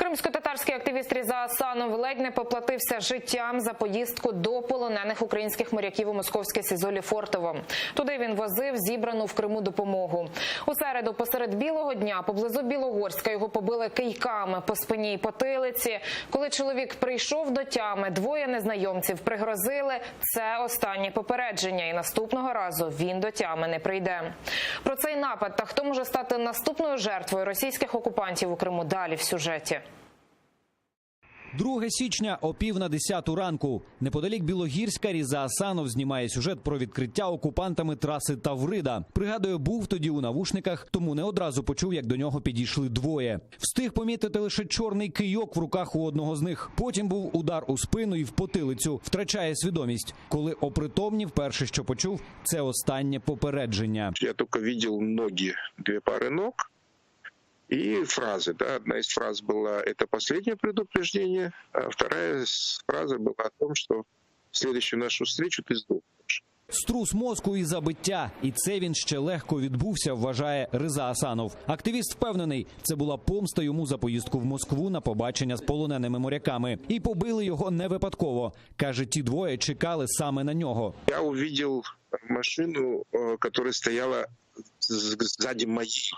Кримсько-татарський активіст Різа Асанов ледь не поплатився життям за поїздку до полонених українських моряків у московське СІЗО Лефортово. Туди він возив зібрану в Криму допомогу. У середу посеред білого дня поблизу Білогорська його побили кийками по спині і потилиці. Коли чоловік прийшов до тями, двоє незнайомців пригрозили – це останнє попередження, і наступного разу він до тями не прийде. Про цей напад та хто може стати наступною жертвою російських окупантів у Криму далі в сюжеті. 2 січня о 9:50 ранку. Неподалік Білогірська Різа Асанов знімає сюжет про відкриття окупантами траси Таврида. Пригадує, був тоді у навушниках, тому не одразу почув, як до нього підійшли двоє. Встиг помітити лише чорний кийок в руках у одного з них. Потім був удар у спину і в потилицю. Втрачає свідомість. Коли опритомнів, перше, що почув – це останнє попередження. Я тільки бачив ноги, 2 пари ног. И фразы, да, одна из фраз была «это последнее предупреждение», а вторая фраза была о том, что в следующую нашу встречу ты сдохнешь. Струс мозку і забиття. І це він ще легко відбувся, вважає Риза Асанов. Активіст впевнений, це була помста йому за поїздку в Москву на побачення з полоненими моряками. І побили його не випадково. Каже, ті двоє чекали саме на нього. Я увидел машину, которая стояла сзади моей.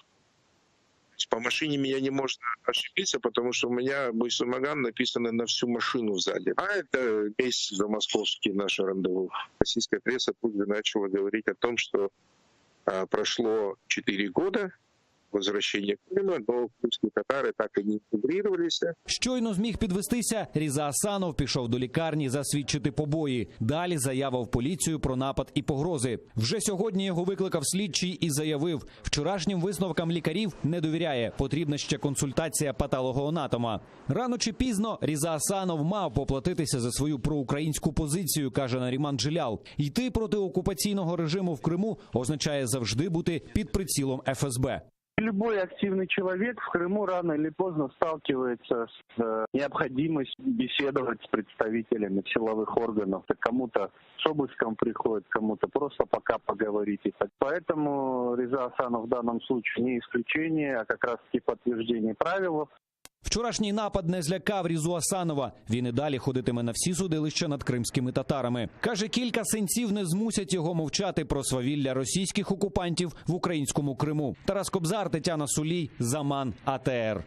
По машине меня не можно ошибиться, потому что у меня Бойсумаган написано на всю машину сзади. А это месяц за московский наш рандеву. Российская пресса тут же начала говорить о том, что прошло 4 года возвращения Крыма, но крымские татари так і не інтегрувалися. Щойно зміг підвестися, Різа Асанов пішов до лікарні засвідчити побої. Далі заява в поліцію про напад і погрози. Вже сьогодні його викликав слідчий і заявив, вчорашнім висновкам лікарів не довіряє, потрібна ще консультація патологоанатома. Рано чи пізно Різа Асанов мав поплатитися за свою проукраїнську позицію, каже Наріман Джилял. Йти проти окупаційного режиму в Криму означає завжди бути під прицілом ФСБ. Любой активный человек в Крыму рано или поздно сталкивается с необходимостью беседовать с представителями силовых органов. Кому-то с обыском приходит, кому-то просто пока поговорить. Поэтому Риза Асанов в данном случае не исключение, а как раз-таки подтверждение правил. Вчорашній напад не злякав Різу Асанова. Він і далі ходитиме на всі судилища над кримськими татарами. Каже, кілька синців не змусять його мовчати про свавілля російських окупантів в українському Криму. Тарас Кобзар, Тетяна Сулій, Заман, АТР.